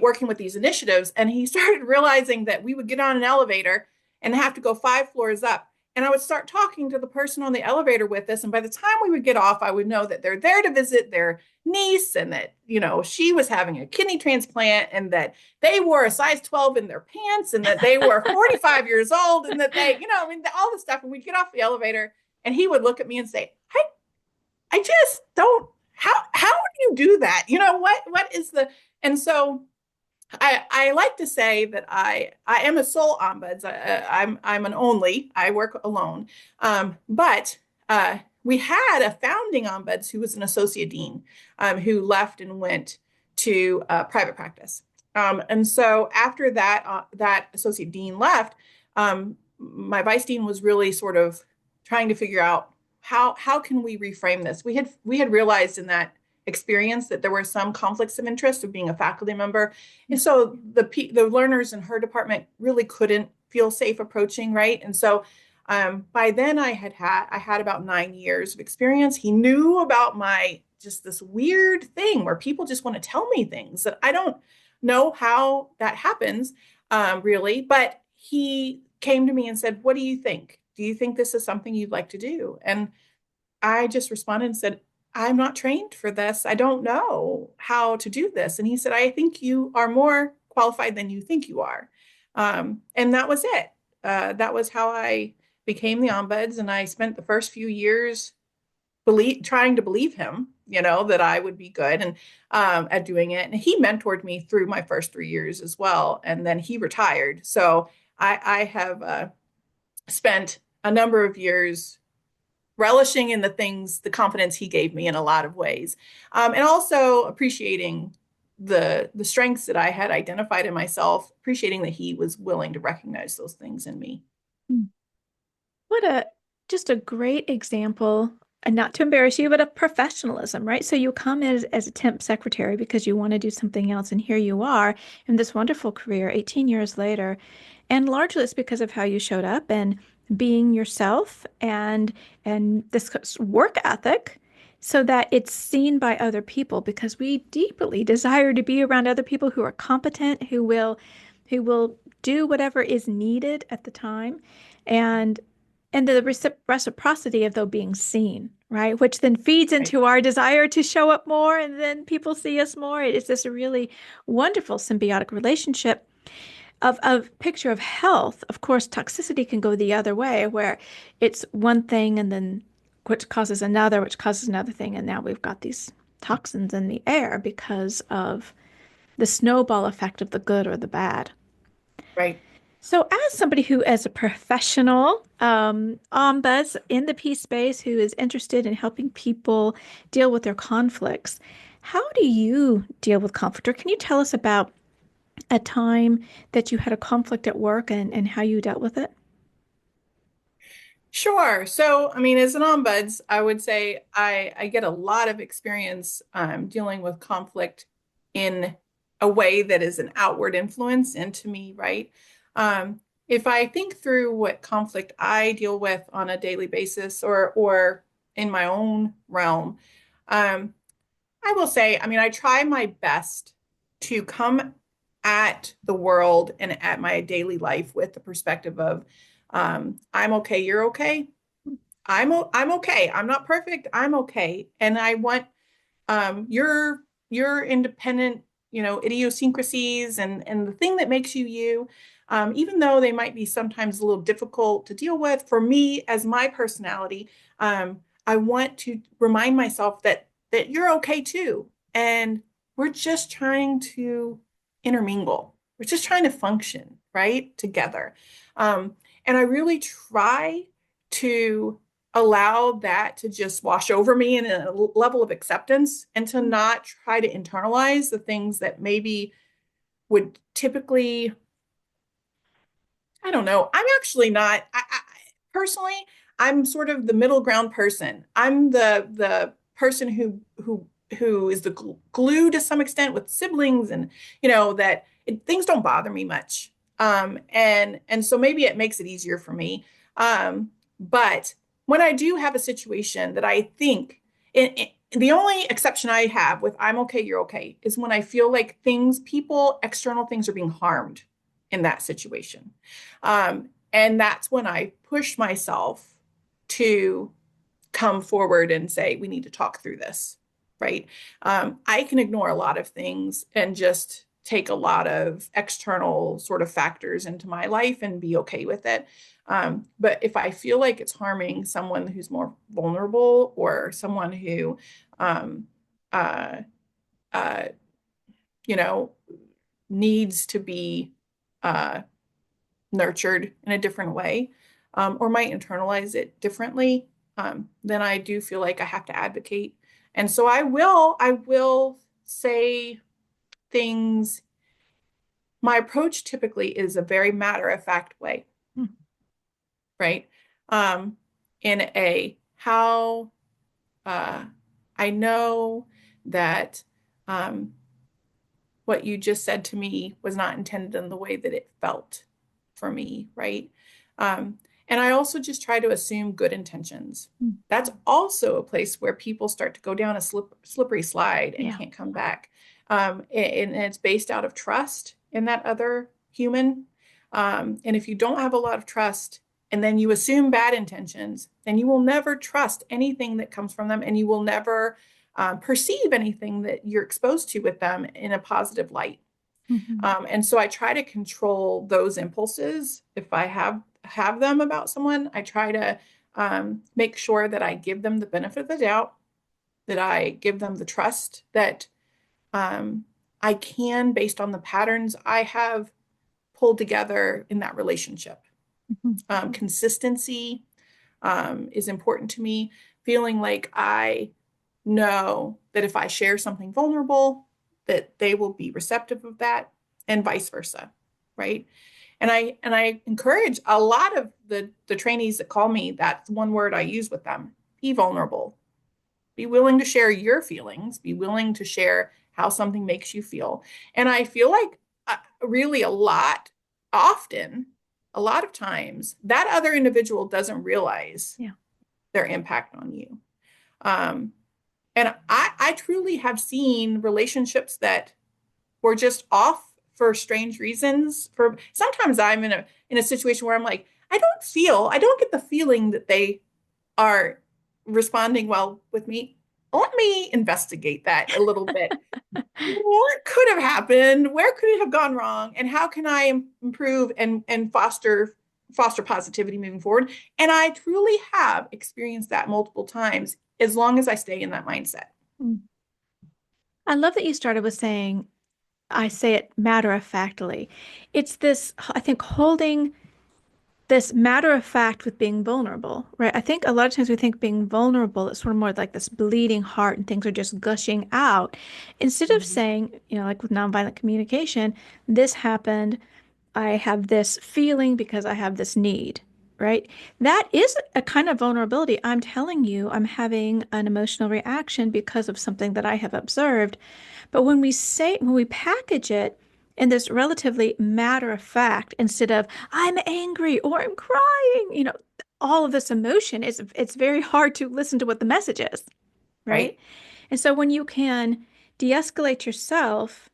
working with these initiatives. And he started realizing that we would get on an elevator and have to go 5 floors up. And I would start talking to the person on the elevator with us. And by the time we would get off, I would know that they're there to visit their niece and that, she was having a kidney transplant and that they wore a size 12 in their pants and that they were 45 years old and that all the stuff. And we'd get off the elevator and he would look at me and say, I just don't, how do you do that? What is and so I like to say that I am a sole ombuds. I'm an only. I work alone. But we had a founding ombuds who was an associate dean, who left and went to private practice. And so after that associate dean left, my vice dean was really sort of trying to figure out how can we reframe this. We had realized in that experience that there were some conflicts of interest of being a faculty member, and so the learners in her department really couldn't feel safe approaching, right? And so by then I had about 9 years of experience. He knew about my just this weird thing where people just want to tell me things that I don't know how that happens, really. But he came to me and said, "What do you think? Do you think this is something you'd like to do?" And I just responded and said, I'm not trained for this. I don't know how to do this. And he said, I think you are more qualified than you think you are. And that was it. That was how I became the ombuds. And I spent the first few years trying to believe him, that I would be good and at doing it. And he mentored me through my first 3 years as well. And then he retired. So I have spent a number of years relishing in the things, the confidence he gave me in a lot of ways, and also appreciating the strengths that I had identified in myself, appreciating that he was willing to recognize those things in me. Mm. What a just a great example, and not to embarrass you, but of professionalism, right? So you come as a temp secretary because you want to do something else, and here you are in this wonderful career 18 years later. And largely it's because of how you showed up and being yourself and this work ethic so that it's seen by other people because we deeply desire to be around other people who are competent, who will do whatever is needed at the time. And the reciprocity of though being seen, right? Which then feeds Right. into our desire to show up more and then people see us more. It's this really wonderful symbiotic relationship of picture of health. Of course, toxicity can go the other way, where it's one thing and then which causes another thing, and now we've got these toxins in the air because of the snowball effect of the good or the bad. Right. So, as somebody who is a professional ombuds in the peace space who is interested in helping people deal with their conflicts, how do you deal with conflict? Or can you tell us about a time that you had a conflict at work and how you dealt with it? Sure. So, I mean, as an ombuds, I would say I get a lot of experience dealing with conflict in a way that is an outward influence into me, right? If I think through what conflict I deal with on a daily basis or in my own realm, um, I will say, I mean, I try my best to come at the world and at my daily life with the perspective of I'm okay, you're okay. I'm okay. I'm not perfect. I'm okay. And I want your independent, idiosyncrasies and the thing that makes you you, even though they might be sometimes a little difficult to deal with. For me, as my personality, I want to remind myself that you're okay too, and we're just trying to intermingle. We're just trying to function right together, and I really try to allow that to just wash over me in a level of acceptance and to not try to internalize the things that maybe would typically, I don't know. I'm actually not. Personally, I'm sort of the middle ground person. I'm the person who is the glue to some extent with siblings, and that things don't bother me much. And so maybe it makes it easier for me. But when I do have a situation that I think, the only exception I have with I'm okay, you're okay, is when I feel like external things are being harmed in that situation. And that's when I push myself to come forward and say, we need to talk through this, right? I can ignore a lot of things and just take a lot of external sort of factors into my life and be okay with it. But if I feel like it's harming someone who's more vulnerable or someone who, um, uh, uh, you know, needs to be uh, nurtured in a different way, or might internalize it differently, then I do feel like I have to advocate. And so I will say things. My approach typically is a very matter of fact way, right? Um, in a how uh, I know that um, what you just said to me was not intended in the way that it felt for me, right? Um, and I also just try to assume good intentions. That's also a place where people start to go down a slippery slide and Yeah. can't come back. And it's based out of trust in that other human. And if you don't have a lot of trust and then you assume bad intentions, then you will never trust anything that comes from them, and you will never perceive anything that you're exposed to with them in a positive light. Mhm. And so I try to control those impulses if I have them about someone. I try to make sure that I give them the benefit of the doubt, that I give them the trust that um, I can, based on the patterns I have pulled together in that relationship. Mhm. Consistency, is important to me, feeling like I know that if I share something vulnerable, that they will be receptive of that and vice versa, right? And I encourage a lot of the trainees that call me, that's one word I use with them: be vulnerable. Be willing to share your feelings, be willing to share how something makes you feel. And I feel like really often, a lot of times, that other individual doesn't realize Yeah. their impact on you. Um, and I truly have seen relationships that were just off for strange reasons. For sometimes I'm in a situation where I'm like, I don't get the feeling that they are responding well with me. Let me investigate that a little bit. What could have happened? Where could it have gone wrong? And how can I improve and foster positivity moving forward? And I truly have experienced that multiple times as long as I stay in that mindset. Mm. I love that you started with saying, I say it matter of factly. It's this, I think, holding this matter of fact with being vulnerable, right? I think a lot of times we think being vulnerable is sort of more like this bleeding heart and things are just gushing out. Instead of Mhm. saying, like with nonviolent communication, this happened, I have this feeling because I have this need, right? That is a kind of vulnerability. I'm telling you, I'm having an emotional reaction because of something that I have observed. But when we package it in this relatively matter of fact, instead of I'm angry or I'm crying, all of this emotion it's very hard to listen to what the message is, right? Right, And so when you can de-escalate yourself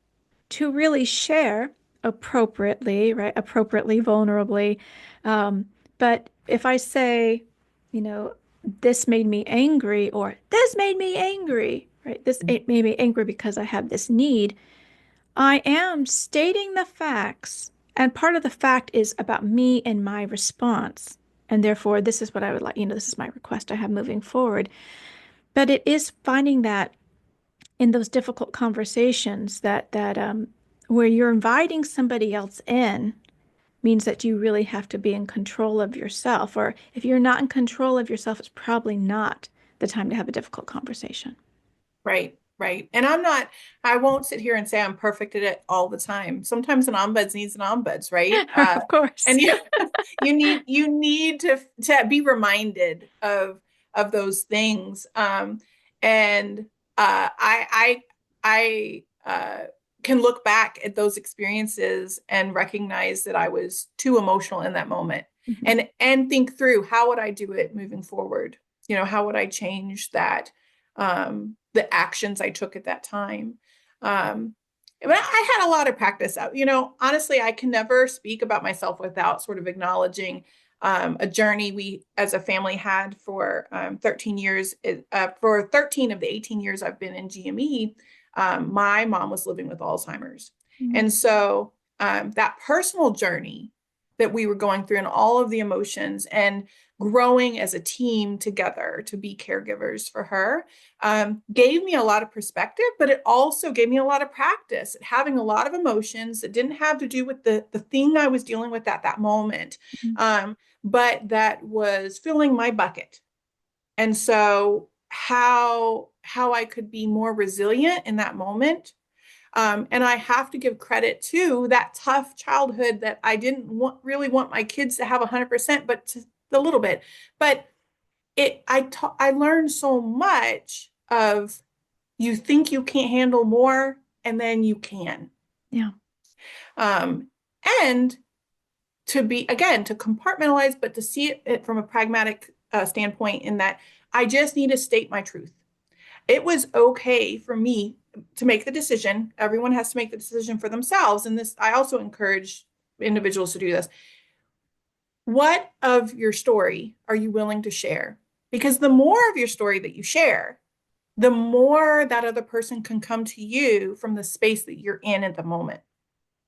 to really share appropriately, right? Appropriately, vulnerably. Um, but if I say, you know, this made me angry, or this made me angry, right? This it made me angry because I have this need. I am stating the facts, and part of the fact is about me and my response. And therefore, this is what I would like, this is my request I have moving forward. But it is finding that in those difficult conversations that where you're inviting somebody else in means that you really have to be in control of yourself. Or if you're not in control of yourself, it's probably not the time to have a difficult conversation. right, right. And I won't sit here and say I'm perfect at it all the time. Sometimes an ombuds needs an ombuds, right? Of course. And you need to be reminded of those things. And I can look back at those experiences and recognize that I was too emotional in that moment, Mhm. and think through how would I do it moving forward. How would I change that, the actions I took at that time. But I had a lot of practice out. Honestly, I can never speak about myself without sort of acknowledging a journey we as a family had for 13 years. For 13 of the 18 years I've been in GME, my mom was living with Alzheimer's. Mhm. And so that personal journey that we were going through and all of the emotions and growing as a team together to be caregivers for her, gave me a lot of perspective, but it also gave me a lot of practice at having a lot of emotions that didn't have to do with the thing I was dealing with at that moment, Mhm. but that was filling my bucket. And so how I could be more resilient in that moment. And I have to give credit to that tough childhood that I didn't really want my kids to have 100%, but a little bit. But I learned so much of, you think you can't handle more, and then you can. Yeah. Um, and to compartmentalize, but to see it from a pragmatic standpoint, in that I just need to state my truth. It was okay for me to make the decision. Everyone has to make the decision for themselves. And this, I also encourage individuals to do this. What of your story are you willing to share? Because the more of your story that you share, the more that other person can come to you from the space that you're in at the moment.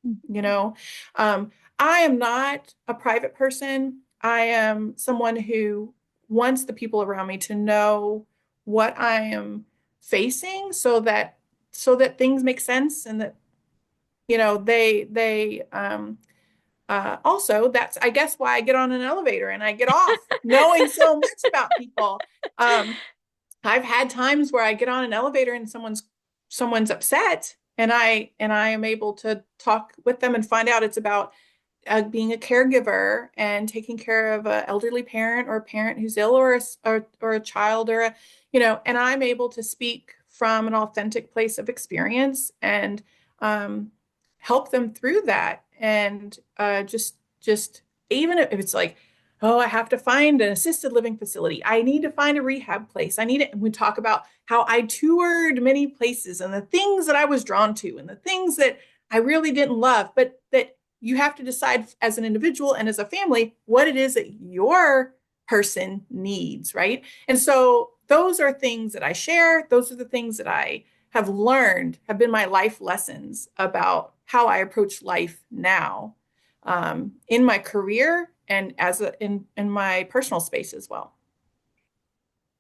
Mhm. You know, um, I am not a private person. I am someone who wants the people around me to know what I am facing, so that things make sense, and that they Also, that's, I guess, why I get on an elevator and I get off knowing so much about people. Um, I've had times where I get on an elevator and someone's upset, and I am able to talk with them and find out it's about being a caregiver and taking care of an elderly parent or a parent who's ill, or a child, or a, and I'm able to speak from an authentic place of experience and um, help them through that. And just even if it's like, oh, I have to find an assisted living facility. I need to find a rehab place. I need it. And we talk about how I toured many places and the things that I was drawn to and the things that I really didn't love, but that you have to decide as an individual and as a family what it is that your person needs, right? And so those are things that I share. Those are the things that I have learned, have been my life lessons about how I approach life now, in my career and in my personal space as well.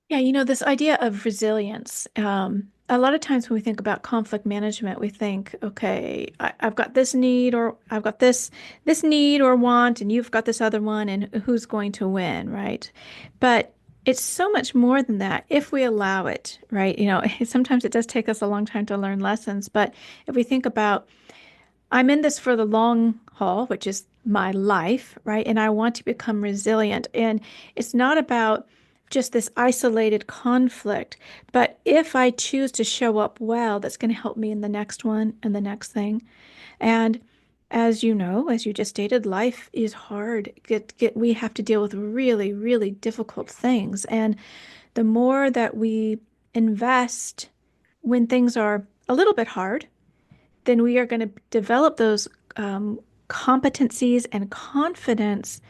Yeah, this idea of resilience. A lot of times when we think about conflict management, we think, okay, I've got this need, or I've got this need or want, and you've got this other one, and who's going to win, right? But it's so much more than that if we allow it, right? Sometimes it does take us a long time to learn lessons, but if we think about, I'm in this for the long haul, which is my life, right? And I want to become resilient. And it's not about just this isolated conflict, but if I choose to show up well, that's going to help me in the next one and the next thing. And as you know, as you just stated, life is hard. We have to deal with really, really difficult things. And the more that we invest when things are a little bit hard, then we are going to develop those competencies and confidence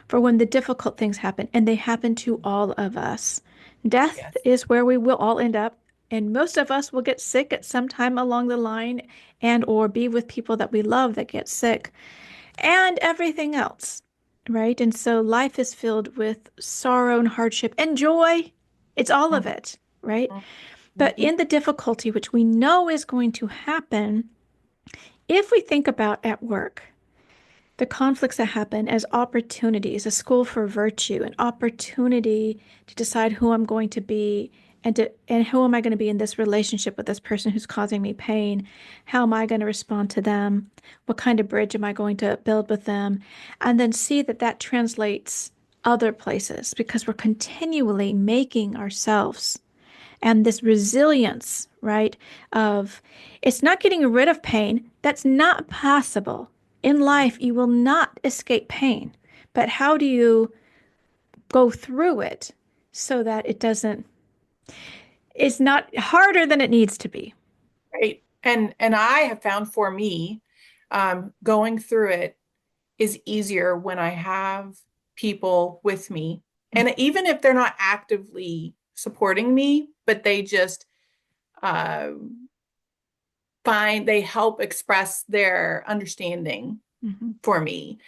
for when the difficult things happen. And they happen to all of us. Death Yes. is where we will all end up. And most of us will get sick at some time along the line and or be with people that we love that get sick and everything else, right? And so life is filled with sorrow and hardship and joy. It's all of Mhm, it, right? But mhm. in the difficulty, which we know is going to happen, if we think about at work, the conflicts that happen as opportunities, a school for virtue, an opportunity to decide who I'm going to be and who am I going to be in this relationship with this person who's causing me pain? How am I going to respond to them? What kind of bridge am I going to build with them? And then see that that translates other places because we're continually making ourselves and this resilience, right? Of it's not getting rid of pain. That's not possible. In life, you will not escape pain. But how do you go through it so that it's not harder than it needs to be? Right. And I have found for me, going through it is easier when I have people with me. And even if they're not actively supporting me, but they just uh, they help express their understanding Mm-hmm. for me.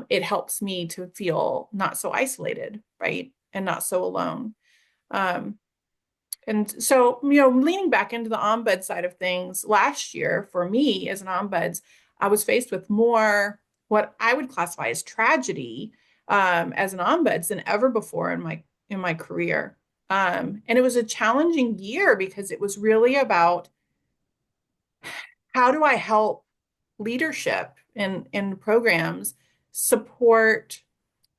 It helps me to feel not so isolated, right? And not so alone. Um, And so, leaning back into the ombud side of things, last year for me as an ombuds, I was faced with more what I would classify as tragedy, as an ombuds than ever before in my career. And it was a challenging year because it was really about how do I help leadership in programs support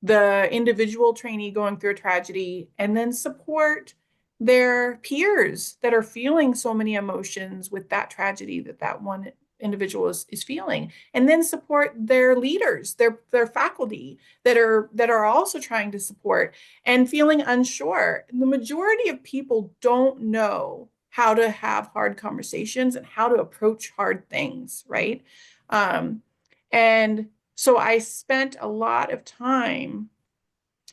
the individual trainee going through a tragedy and then support their peers that are feeling so many emotions with that tragedy that one individual is feeling, and then support their leaders, their faculty that are also trying to support and feeling unsure. The majority of people don't know how to have hard conversations and how to approach hard things, right? um, and so I spent a lot of time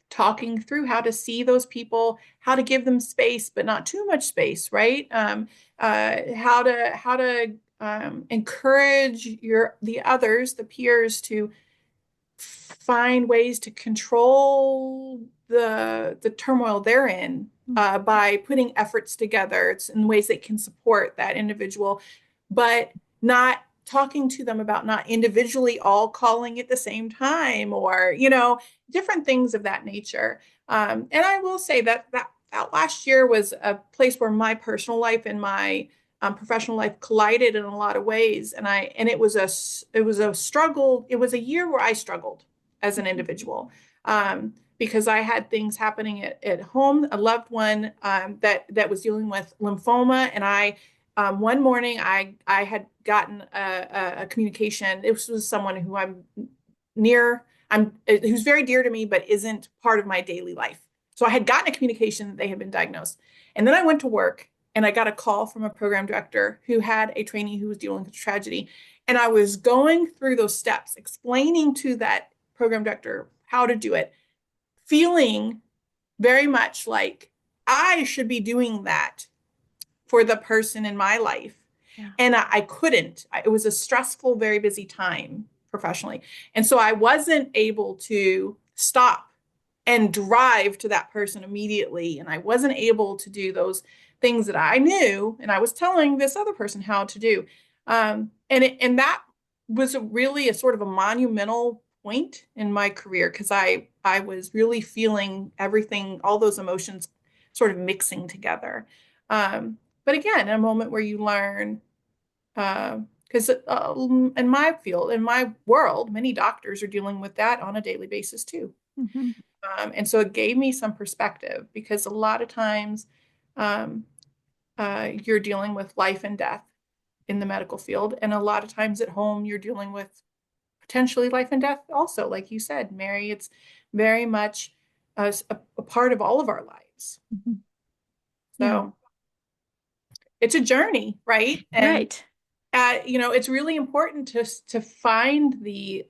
talking through how to see those people, how to give them space, but not too much space, right? How to encourage the others, the peers, to find ways to control the turmoil they're in, by putting efforts together. It's in ways that can support that individual, but not talking to them about not individually all calling at the same time, or different things of that nature. And I will say that last year was a place where my personal life and my professional life collided in a lot of ways, and it was a struggle. It was a year where I struggled as an individual. Because I had things happening at home, a loved one that was dealing with lymphoma, and I one morning I had gotten a communication. This was someone who who's very dear to me, but isn't part of my daily life. So I had gotten a communication that they had been diagnosed, and then I went to work and I got a call from a program director who had a trainee who was dealing with tragedy, and I was going through those steps, explaining to that program director how to do it, feeling very much like I should be doing that for the person in my life. Yeah. And I couldn't. It was a stressful, very busy time professionally. And so I wasn't able to stop and drive to that person immediately. And I wasn't able to do those things that I knew and I was telling this other person how to do. And that was really a sort of a monumental point in my career, because I was really feeling everything, all those emotions sort of mixing together. But again, a moment where you learn, because in my field, in my world, many doctors are dealing with that on a daily basis too. Hmm. And so it gave me some perspective, because a lot of times um, you're dealing with life and death in the medical field. And a lot of times at home, you're dealing with potentially life and death also. Like you said, Mary, it's very much a part of all of our lives. Hmm. Yeah. So it's a journey, right? And Right. it's really important to find the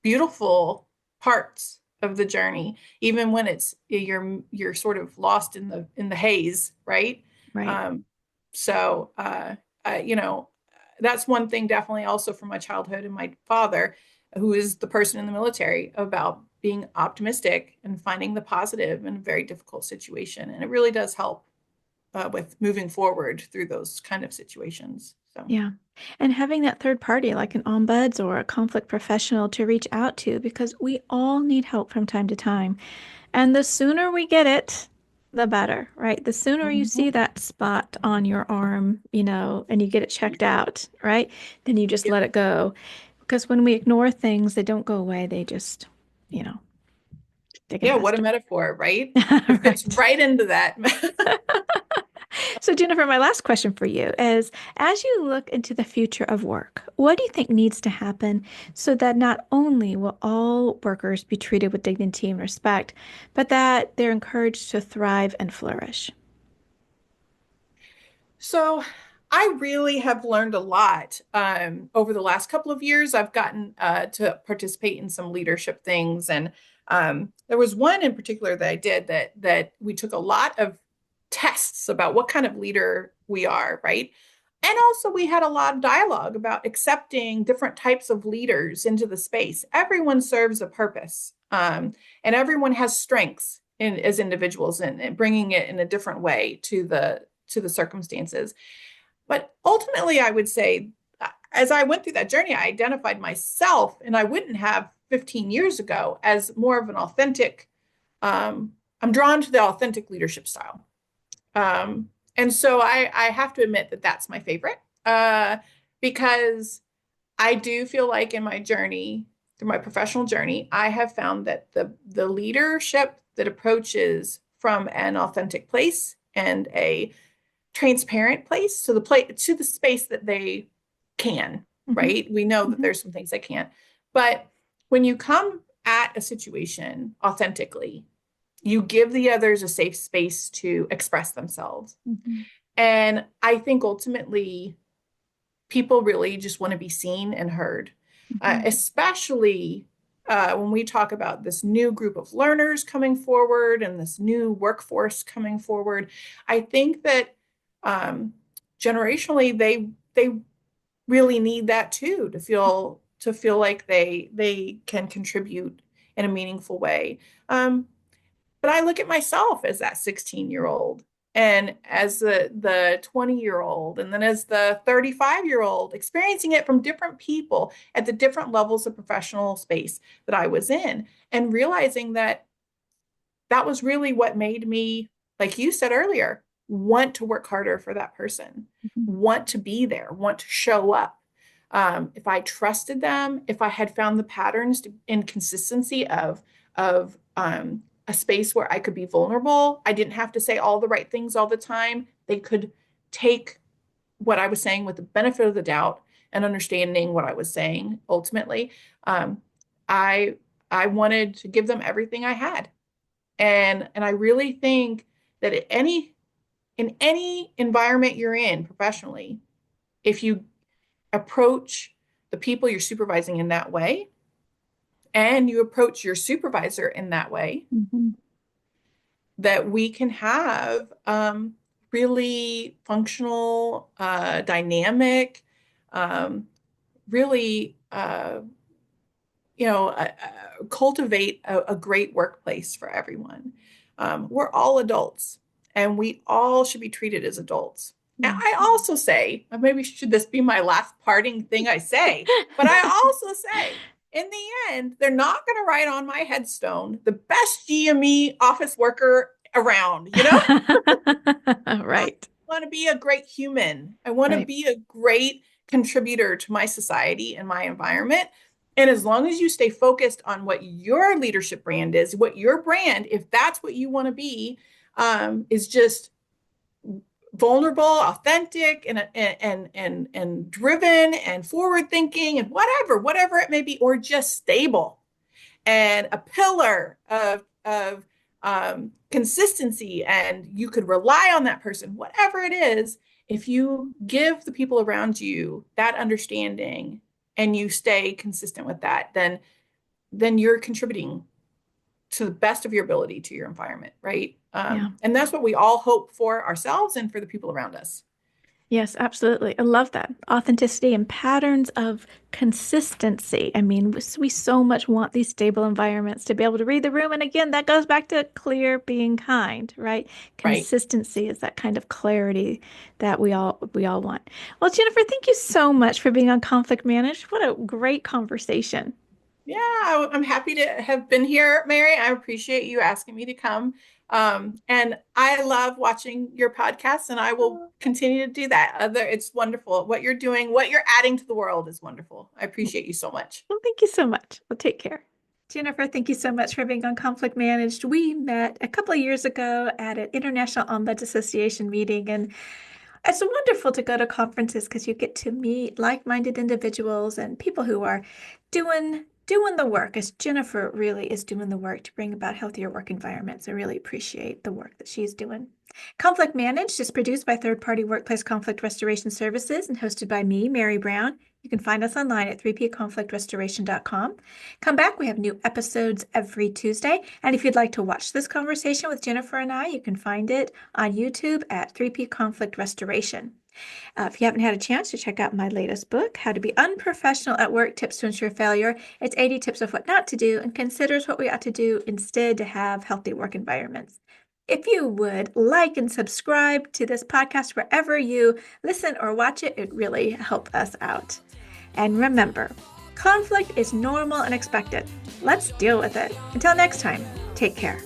beautiful parts of the journey, even when you're sort of lost in the haze, right? Right. Um, so that's one thing definitely also from my childhood and my father, who is the person in the military, about being optimistic and finding the positive in a very difficult situation, and it really does help with moving forward through those kind of situations. So. Yeah. And having that third party like an ombuds or a conflict professional to reach out to, because we all need help from time to time. And the sooner we get it, the better, right? The sooner you see Mhm. that spot on your arm, and you get it checked out, right? Then you just Yep. let it go. Because when we ignore things, they don't go away. They just, you know, they get Yeah, what a fester. metaphor, right? It fits Right. right into that. So, Jennifer, my last question for you is, as you look into the future of work, what do you think needs to happen so that not only will all workers be treated with dignity and respect, but that they're encouraged to thrive and flourish? So I really have learned a lot over the last couple of years. I've gotten to participate in some leadership things, and there was one in particular that I did that we took a lot of tests about what kind of leader we are, right? And also we had a lot of dialogue about accepting different types of leaders into the space. Everyone serves a purpose, and everyone has strengths as individuals, and bringing it in a different way to the circumstances. But ultimately, I would say, as I went through that journey, I identified myself, and I wouldn't have 15 years ago, as more of an authentic. I'm drawn to the authentic leadership style. And so I have to admit that that's my favorite, because I do feel like in my journey, through my professional journey, I have found that the leadership that approaches from an authentic place and a transparent place to the space that they can, Hmm. right? We know that Hmm. there's some things they can't. But when you come at a situation authentically, you give the others a safe space to express themselves. Hmm. And I think ultimately people really just want to be seen and heard, Hmm. especially when we talk about this new group of learners coming forward and this new workforce coming forward. I think that um, generationally they really need that too, to feel like they can contribute in a meaningful way. But I look at myself as that 16-year-old, And as the 20-year-old, and then as the 35-year-old, experiencing it from different people at the different levels of professional space that I was in, and realizing that that was really what made me, like you said earlier, want to work harder for that person, Mhm. want to be there, want to show up. If I trusted them, if I had found the patterns and consistency of a space where I could be vulnerable, I didn't have to say all the right things all the time. They could take what I was saying with the benefit of the doubt and understanding what I was saying ultimately. Um, I I wanted to give them everything I had. And I really think that in any environment you're in professionally, if you approach the people you're supervising in that way and you approach your supervisor in that way, Mhm. that we can have really functional, dynamic, um, really cultivate a great workplace for everyone. We're all adults and we all should be treated as adults. And Yeah. I also say, maybe should this be my last parting thing I say, but I also say, in the end, they're not going to write on my headstone the best GME office worker around, you know? I Right. want to be a great human. I want to Right. be a great contributor to my society and my environment. And as long as you stay focused on what your leadership brand is, what your brand, if that's what you want to be, is just vulnerable, authentic, and driven and forward thinking and whatever it may be, or just stable and a pillar of consistency, and you could rely on that person, whatever it is. If you give the people around you that understanding and you stay consistent with that, then you're contributing to the best of your ability to your environment, right? Yeah. And that's what we all hope for ourselves and for the people around us. Yes, absolutely. I love that. Authenticity and patterns of consistency. I mean, we so much want these stable environments to be able to read the room. And again, that goes back to clear, being kind, right? Right. Consistency is that kind of clarity that we all want. Well, Jennifer, thank you so much for being on Conflict Managed. What a great conversation. Yeah, I'm happy to have been here, Mary. I appreciate you asking me to come. And I love watching your podcast, and I will continue to do that. It's wonderful. What you're doing, what you're adding to the world is wonderful. I appreciate you so much. Well, thank you so much. Well, take care. Jennifer, thank you so much for being on Conflict Managed. We met a couple of years ago at an International Ombuds Association meeting, and it's wonderful to go to conferences because you get to meet like-minded individuals and people who are doing the work, as Jennifer really is doing the work to bring about healthier work environments. I really appreciate the work that she's doing. Conflict Managed is produced by third-party workplace conflict restoration services and hosted by me, Mary Brown. You can find us online at 3pconflictrestoration.com. Come back, we have new episodes every Tuesday. And if you'd like to watch this conversation with Jennifer and I, you can find it on YouTube at 3P Conflict Restoration. If you haven't had a chance to check out my latest book, How to Be Unprofessional at Work, Tips to Ensure Failure, it's 80 tips of what not to do and considers what we ought to do instead to have healthy work environments. If you would like and subscribe to this podcast wherever you listen or watch it, it really helps us out. And remember, conflict is normal and expected. Let's deal with it. Until next time, take care.